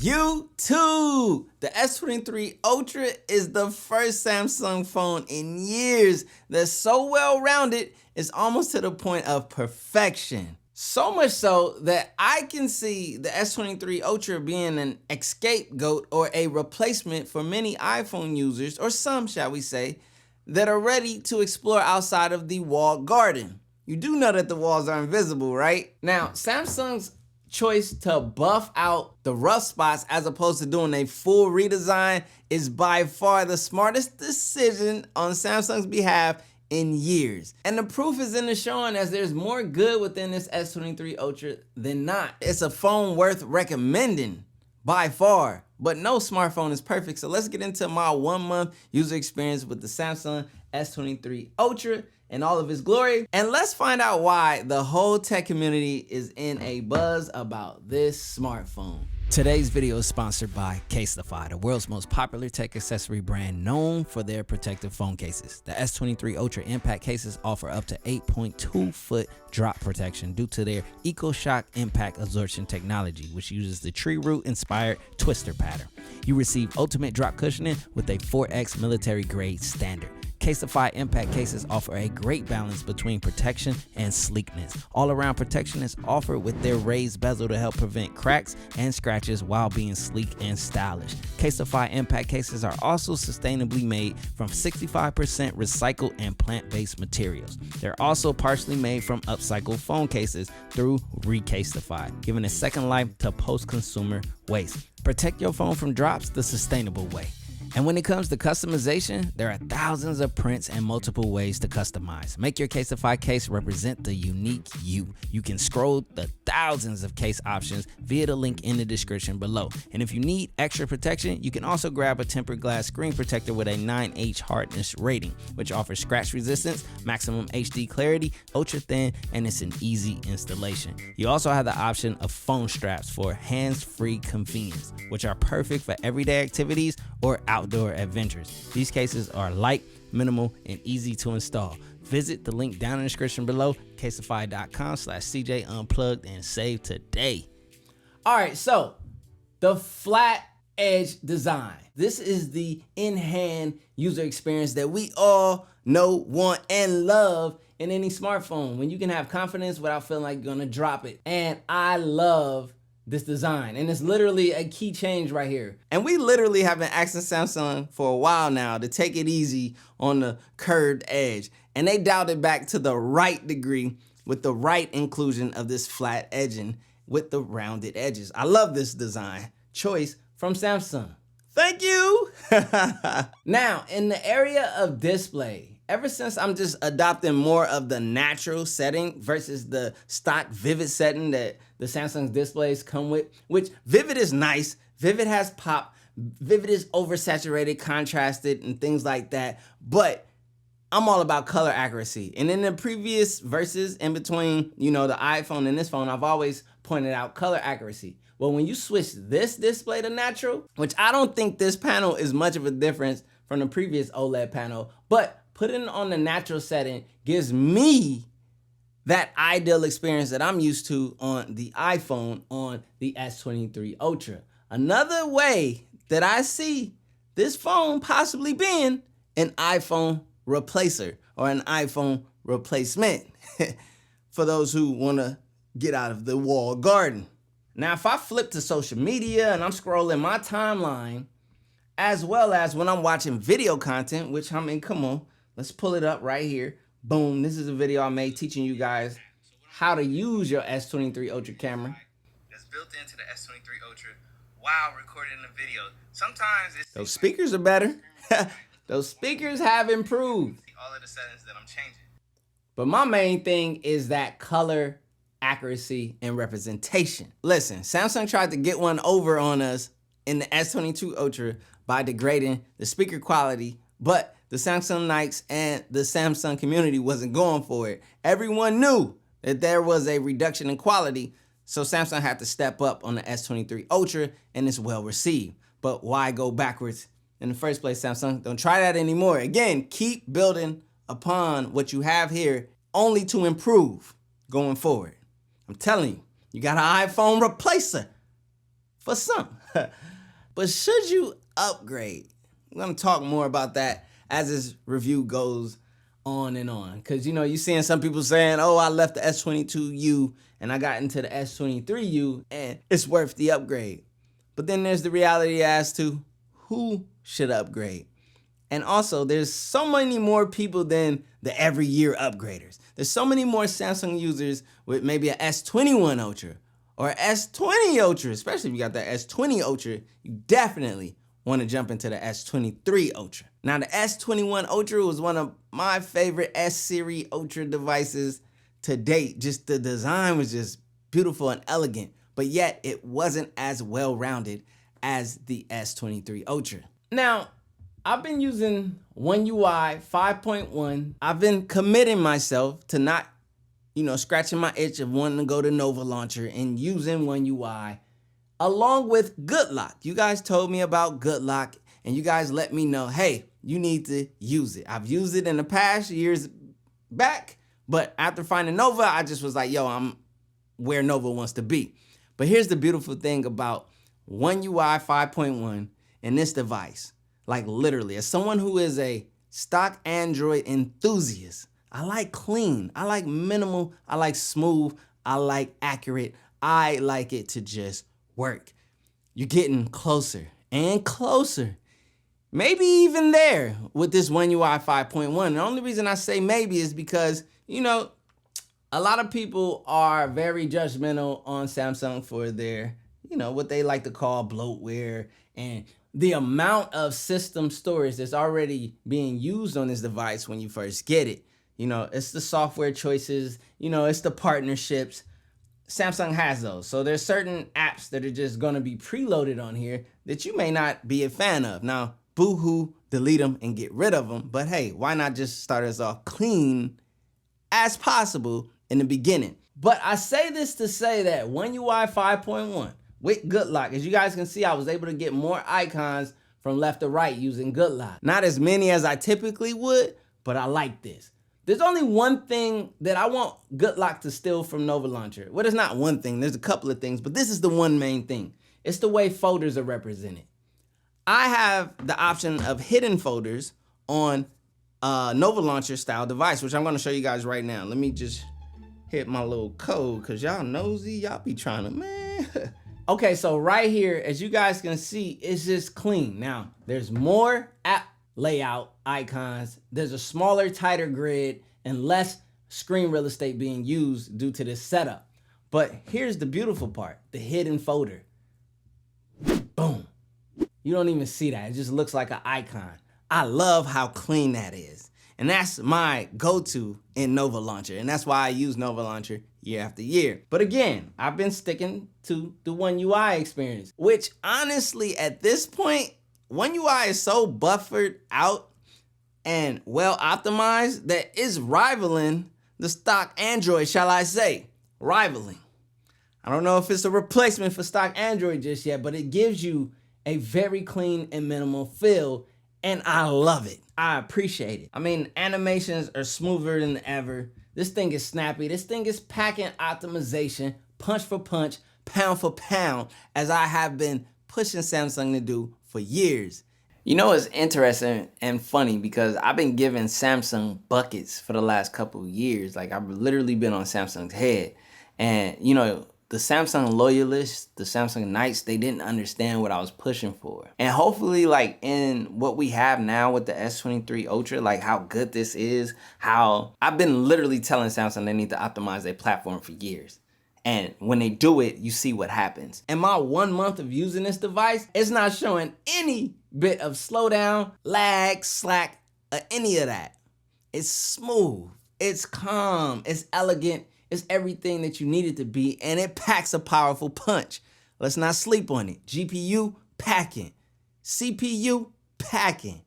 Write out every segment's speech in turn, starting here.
YouTube! The S23 Ultra is the first Samsung phone in years that's so well-rounded, it's almost to the point of perfection. So much so that I can see the S23 Ultra being an scapegoat or a replacement for many iPhone users, or some, shall we say, that are ready to explore outside of the walled garden. You do know that the walls are invisible, right? Now, Samsung's choice to buff out the rough spots as opposed to doing a full redesign is by far the smartest decision on Samsung's behalf in years. And the proof is in the showing, as there's more good within this S23 Ultra than not. It's a phone worth recommending by far, but no smartphone is perfect. So let's get into my 1 month user experience with the Samsung S23 Ultra in all of its glory. And let's find out why the whole tech community is in a buzz about this smartphone. Today's video is sponsored by Caseify, the world's most popular tech accessory brand known for their protective phone cases. The S23 Ultra Impact cases offer up to 8.2 foot drop protection due to their EcoShock impact absorption technology, which uses the tree root inspired twister pattern. You receive ultimate drop cushioning with a 4X military grade standard. Caseify impact cases offer a great balance between protection and sleekness. All-around protection is offered with their raised bezel to help prevent cracks and scratches while being sleek and stylish. Caseify impact cases are also sustainably made from 65% recycled and plant-based materials. They're also partially made from upcycled phone cases through Recaseify, giving a second life to post-consumer waste. Protect your phone from drops the sustainable way. And when it comes to customization, there are thousands of prints and multiple ways to customize. Make your Caseify case represent the unique you. You can scroll the thousands of case options via the link in the description below. And if you need extra protection, you can also grab a tempered glass screen protector with a 9H hardness rating, which offers scratch resistance, maximum HD clarity, ultra thin, and it's an easy installation. You also have the option of phone straps for hands-free convenience, which are perfect for everyday activities or outdoor adventures. These cases are light, minimal, and easy to install. Visit the link down in the description below, caseify.com/CJ Unplugged, and save today. All right, so the flat edge design. This is the in-hand user experience that we all know, want, and love in any smartphone, when you can have confidence without feeling like you're gonna drop it. And I love this design, and it's literally a key change right here. And we literally have been asking Samsung for a while now to take it easy on the curved edge, and they dialed it back to the right degree with the right inclusion of this flat edging with the rounded edges. I love this design choice from Samsung. Thank you. Now, in the area of display, ever since I'm just adopting more of the natural setting versus the stock vivid setting that the Samsung displays come with, which vivid is nice, vivid has pop, vivid is oversaturated, contrasted, and things like that, but I'm all about color accuracy. And in the previous verses in between, the iPhone and this phone, I've always pointed out color accuracy. Well, when you switch this display to natural, which I don't think this panel is much of a difference from the previous OLED panel, but putting it on the natural setting gives me that ideal experience that I'm used to on the iPhone on the S23 Ultra. Another way that I see this phone possibly being an iPhone replacer or an iPhone replacement for those who want to get out of the walled garden. Now, if I flip to social media and I'm scrolling my timeline, as well as when I'm watching video content, which come on, let's pull it up right here. Boom, this is a video I made teaching you guys how to use your S23 Ultra camera. That's built into the S23 Ultra while recording the video. Sometimes those speakers are better. Those speakers have improved. All of the settings that I'm changing. But my main thing is that color accuracy and representation. Listen, Samsung tried to get one over on us in the S22 Ultra by degrading the speaker quality, but the Samsung Knights and the Samsung community wasn't going for it. Everyone knew that there was a reduction in quality, so Samsung had to step up on the S23 Ultra, and it's well received. But why go backwards in the first place, Samsung? Don't try that anymore. Again, keep building upon what you have here, only to improve going forward. I'm telling you, you got an iPhone replacer for some. But should you upgrade? I'm gonna talk more about that as this review goes on and on. Because, you know, you're seeing some people saying, oh, I left the S22U and I got into the S23U and it's worth the upgrade. But then there's the reality as to who should upgrade. And also, there's so many more people than the every year upgraders. There's so many more Samsung users with maybe a S21 Ultra or S20 Ultra, especially if you got that S20 Ultra, you definitely want to jump into the S23 Ultra. Now, the S21 Ultra was one of my favorite S-series Ultra devices to date. Just the design was just beautiful and elegant, but yet it wasn't as well-rounded as the S23 Ultra. Now, I've been using One UI 5.1. I've been committing myself to not, scratching my itch of wanting to go to Nova Launcher and using One UI along with Good Lock. You guys told me about Good Lock and you guys let me know, hey, you need to use it. I've used it in the past years back, but after finding Nova, I just was like, yo, I'm where Nova wants to be. But here's the beautiful thing about One UI 5.1 and this device. Like literally, as someone who is a stock Android enthusiast, I like clean, I like minimal, I like smooth, I like accurate, I like it to just work. You're getting closer and closer. Maybe even there with this One UI 5.1. The only reason I say maybe is because, a lot of people are very judgmental on Samsung for their, what they like to call bloatware and the amount of system storage that's already being used on this device when you first get it. It's the software choices, it's the partnerships. Samsung has those. So there's certain apps that are just gonna be preloaded on here that you may not be a fan of. Now, boo-hoo, delete them and get rid of them. But hey, why not just start us off clean as possible in the beginning? But I say this to say that One UI 5.1 with Good Lock, as you guys can see, I was able to get more icons from left to right using Good Lock. Not as many as I typically would, but I like this. There's only one thing that I want Good Lock to steal from Nova Launcher. Well, there's not one thing, there's a couple of things, but this is the one main thing. It's the way folders are represented. I have the option of hidden folders on a Nova Launcher style device, which I'm gonna show you guys right now. Let me just hit my little code, cause y'all nosy, y'all be trying to, man. Okay, so right here, as you guys can see, it's just clean. Now, there's more app layout icons. There's a smaller, tighter grid and less screen real estate being used due to this setup. But here's the beautiful part, the hidden folder. Boom. You don't even see that. It just looks like an icon. I love how clean that is. And that's my go-to in Nova Launcher. And that's why I use Nova Launcher year after year. But again, I've been sticking to the One UI experience, which honestly, at this point, One UI is so buffered out and well optimized that it's rivaling the stock Android, shall I say. Rivaling. I don't know if it's a replacement for stock Android just yet, but it gives you a very clean and minimal feel, and I love it. I appreciate it. I mean, animations are smoother than ever. This thing is snappy. This thing is packing optimization, punch for punch, pound for pound, as I have been pushing Samsung to do for years. It's interesting and funny because I've been giving Samsung buckets for the last couple of years. Like, I've literally been on Samsung's head. And, the Samsung loyalists, the Samsung Knights, they didn't understand what I was pushing for. And hopefully, like, in what we have now with the S23 Ultra, like how good this is, how I've been literally telling Samsung they need to optimize their platform for years. And when they do it, you see what happens. In my 1 month of using this device, it's not showing any bit of slowdown, lag, slack, or any of that. It's smooth, it's calm, it's elegant, it's everything that you need it to be, and it packs a powerful punch. Let's not sleep on it. GPU, packing. CPU, packing.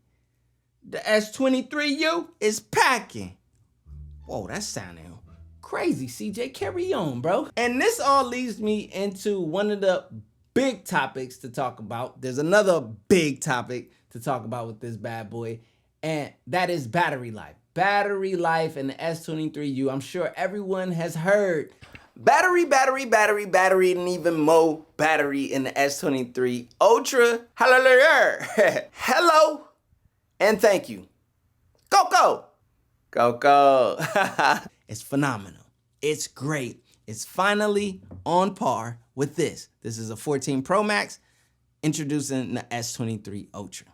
The S23U is packing. Whoa, that's sounding crazy, CJ. Carry on, bro. And this all leads me into one of the big topics to talk about. There's another big topic to talk about with this bad boy, and that is battery life. Battery life in the S23U. I'm sure everyone has heard battery, and even more battery in the S23 Ultra. Hallelujah. Hello and thank you. Go. It's phenomenal. It's great. It's finally on par with this. This is a 14 Pro Max introducing the S23 Ultra.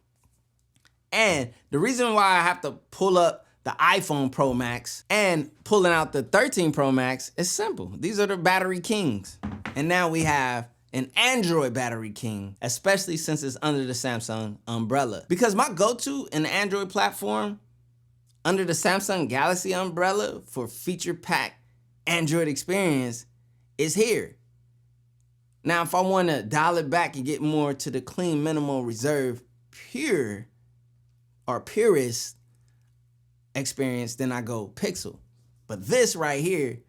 And the reason why I have to pull up the iPhone Pro Max and pulling out the 13 Pro Max is simple. These are the battery kings. And now we have an Android battery king, especially since it's under the Samsung umbrella. Because my go-to in the Android platform under the Samsung Galaxy umbrella for feature-packed Android experience is here. Now, if I want to dial it back and get more to the clean, minimal, reserve, pure, or purist experience, then I go Pixel. But this right here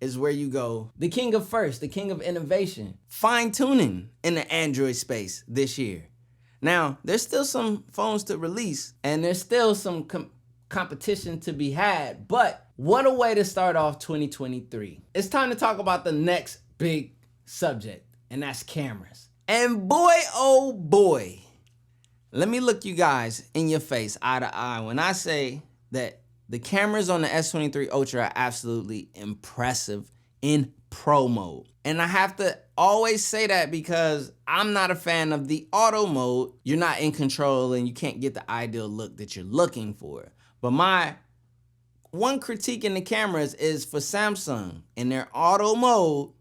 is where you go the king of first, the king of innovation, fine-tuning in the Android space this year. Now, there's still some phones to release, and there's still some competition to be had, but what a way to start off 2023. It's time to talk about the next big subject, and that's cameras. And boy, oh boy, let me look you guys in your face, eye to eye, when I say that the cameras on the S23 Ultra are absolutely impressive in pro mode. And I have to always say that because I'm not a fan of the auto mode. You're not in control and you can't get the ideal look that you're looking for. But my one critique in the cameras is for Samsung in their auto mode,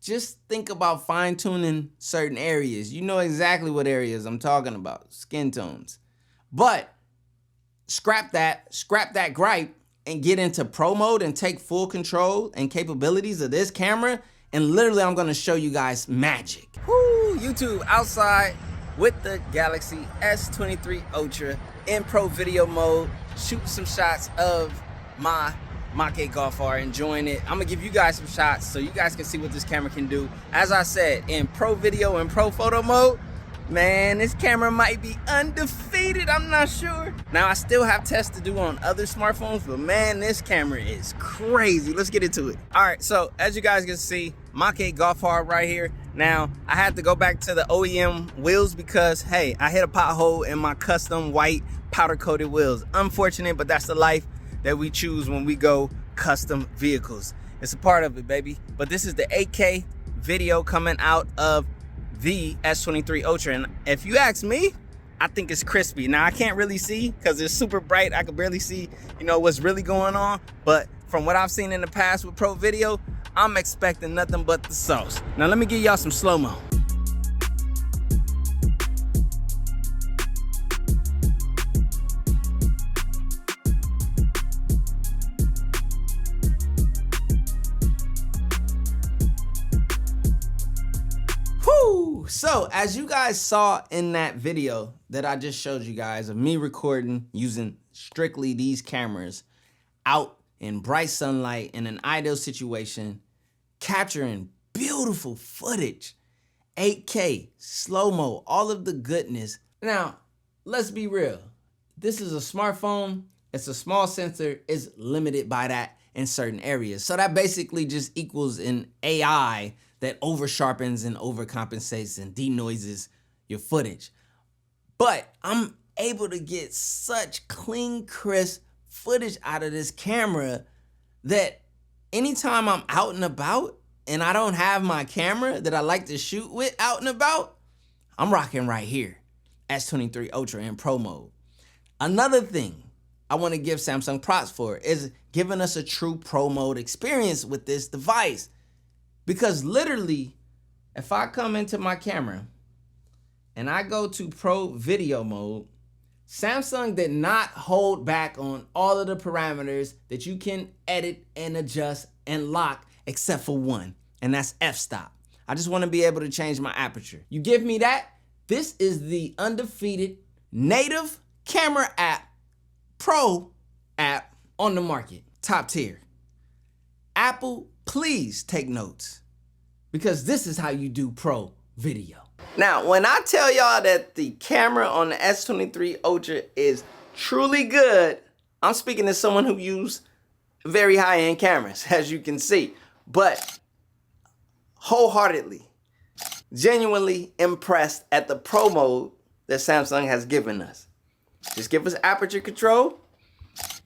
just think about fine-tuning certain areas. You know exactly what areas I'm talking about, skin tones. But scrap that gripe and get into pro mode and take full control and capabilities of this camera. And literally, I'm gonna show you guys magic. Woo, YouTube outside with the Galaxy S23 Ultra in pro video mode, shooting some shots of my Mach-8 Golf R, enjoying it. I'm gonna give you guys some shots so you guys can see what this camera can do. As I said, in pro video and pro photo mode, man, this camera might be undefeated, I'm not sure. Now, I still have tests to do on other smartphones, but man, this camera is crazy. Let's get into it. All right, so as you guys can see, Mach-8 Golf R right here. Now, I had to go back to the OEM wheels because, hey, I hit a pothole in my custom white powder-coated wheels. Unfortunate, but that's the life that we choose when we go custom vehicles. It's a part of it, baby. But this is the 8K video coming out of the S23 Ultra, and if you ask me, I think it's crispy. Now, I can't really see because it's super bright. I can barely see, what's really going on. But from what I've seen in the past with pro video, I'm expecting nothing but the sauce. Now, let me give y'all some slow-mo. So, as you guys saw in that video that I just showed you guys of me recording using strictly these cameras out in bright sunlight in an ideal situation, capturing beautiful footage, 8K, slow-mo, all of the goodness. Now, let's be real. This is a smartphone. It's a small sensor. It's limited by that in certain areas. So that basically just equals an AI that over sharpens and overcompensates and denoises your footage. But I'm able to get such clean, crisp footage out of this camera that anytime I'm out and about and I don't have my camera that I like to shoot with out and about, I'm rocking right here, S23 Ultra in pro mode. Another thing I want to give Samsung props for is giving us a true pro mode experience with this device. Because literally, if I come into my camera and I go to pro video mode, Samsung did not hold back on all of the parameters that you can edit and adjust and lock except for one, and that's f-stop. I just want to be able to change my aperture. You give me that, this is the undefeated native camera app, pro app on the market, top tier. Apple, please take notes, because this is how you do pro video. Now, when I tell y'all that the camera on the S23 Ultra is truly good, I'm speaking as someone who uses very high-end cameras, as you can see. But wholeheartedly, genuinely impressed at the pro mode that Samsung has given us. Just give us aperture control,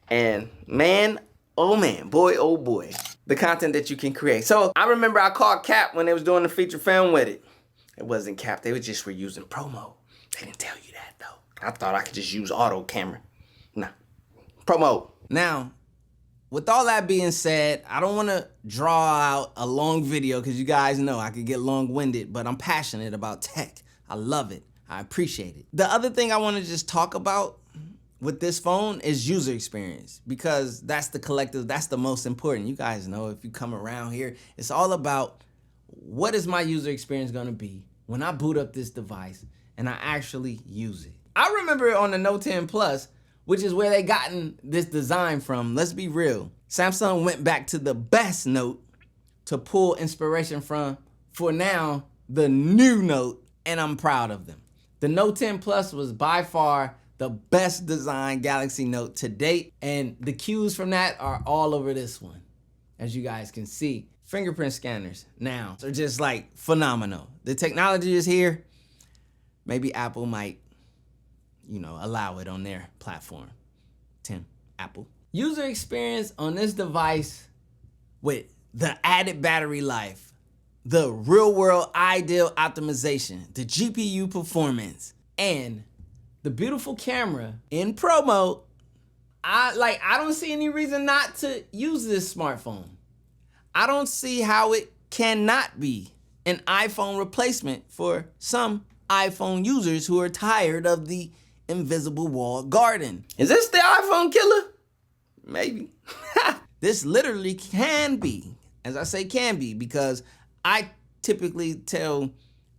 and man, oh man, boy, oh boy, the content that you can create. So I remember I called Cap when they was doing the feature film with it. It wasn't Cap, they were using pro mode. They didn't tell you that though. I thought I could just use auto camera. Nah, pro mode. Now, with all that being said, I don't want to draw out a long video because you guys know I could get long-winded, but I'm passionate about tech. I love it. I appreciate it. The other thing I want to just talk about with this phone is user experience, because that's the collective, that's the most important. You guys know, if you come around here, it's all about what is my user experience going to be when I boot up this device and I actually use it. I remember on the Note 10 Plus, which is where they gotten this design from. Let's be real. Samsung went back to the best Note to pull inspiration from, for now, the new Note, and I'm proud of them. The Note 10 Plus was by far the best designed Galaxy Note to date, and the cues from that are all over this one, as you guys can see. Fingerprint scanners now are just like phenomenal. The technology is here. Maybe Apple might, allow it on their platform. Tim, Apple. User experience on this device with the added battery life, the real world ideal optimization, the GPU performance, and the beautiful camera in pro mode. I don't see any reason not to use this smartphone. I don't see how it cannot be an iPhone replacement for some iPhone users who are tired of the invisible walled garden. Is this the iPhone killer? Maybe. This literally can be, as I say can be, because I typically tell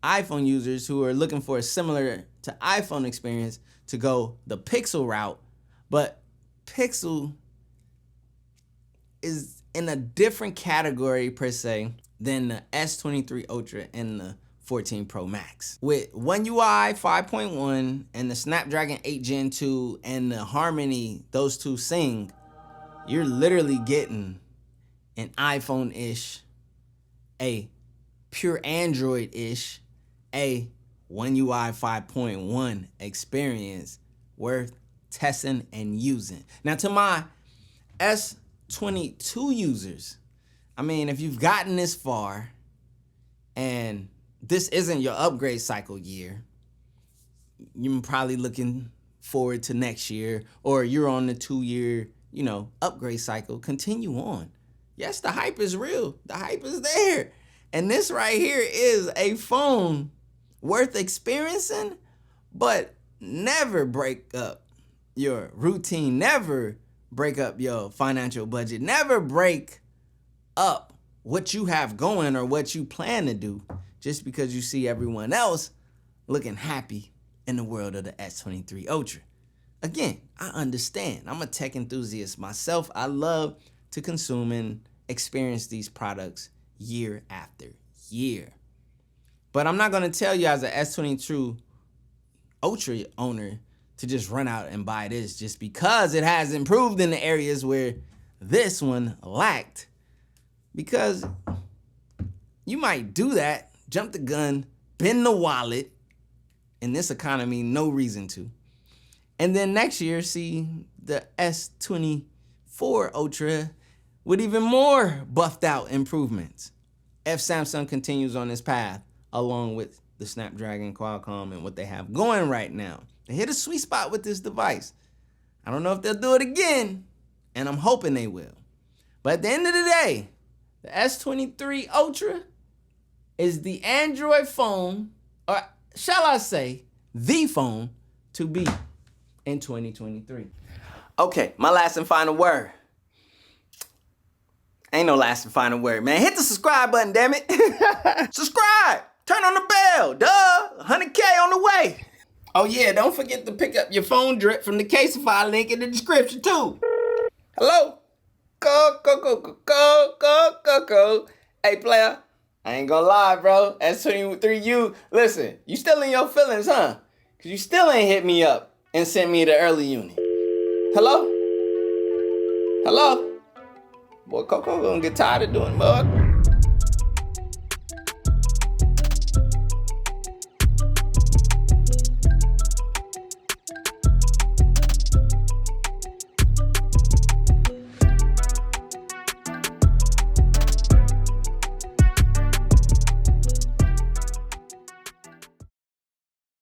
iPhone users who are looking for a similar to iPhone experience to go the Pixel route, but Pixel is in a different category per se than the S23 Ultra and the 14 Pro Max. With One UI 5.1 and the Snapdragon 8 Gen 2 and the Harmony those two sing, you're literally getting an iPhone-ish, a pure Android-ish, a One UI 5.1 experience worth testing and using. Now to my S22 users, I mean, if you've gotten this far and this isn't your upgrade cycle year, you're probably looking forward to next year, or you're on the 2-year, upgrade cycle, continue on. Yes, the hype is real. The hype is there. And this right here is a phone worth experiencing, but never break up your routine, never break up your financial budget, never break up what you have going or what you plan to do just because you see everyone else looking happy in the world of the S23 Ultra. Again, I understand. I'm a tech enthusiast myself. I love to consume and experience these products year after year. But I'm not going to tell you as an S22 Ultra owner to just run out and buy this just because it has improved in the areas where this one lacked. Because you might do that, jump the gun, bend the wallet. In this economy, no reason to. And then next year, see the S24 Ultra with even more buffed out improvements. If Samsung continues on this path, along with the Snapdragon, Qualcomm, and what they have going right now. They hit a sweet spot with this device. I don't know if they'll do it again, and I'm hoping they will. But at the end of the day, the S23 Ultra is the Android phone, or shall I say, the phone to beat in 2023. Okay, my last and final word. Ain't no last and final word, man. Hit the subscribe button, damn it. Subscribe. Turn on the bell. Duh. 100K on the way. Oh yeah, don't forget to pick up your phone drip from the Caseify link in the description too. Hello? Go. Hey, player. I ain't gonna lie, bro. S23U, listen, you still in your feelings, huh? Cause you still ain't hit me up and sent me the early unit. Hello? Hello? Boy, Coco gonna get tired of doing, bud.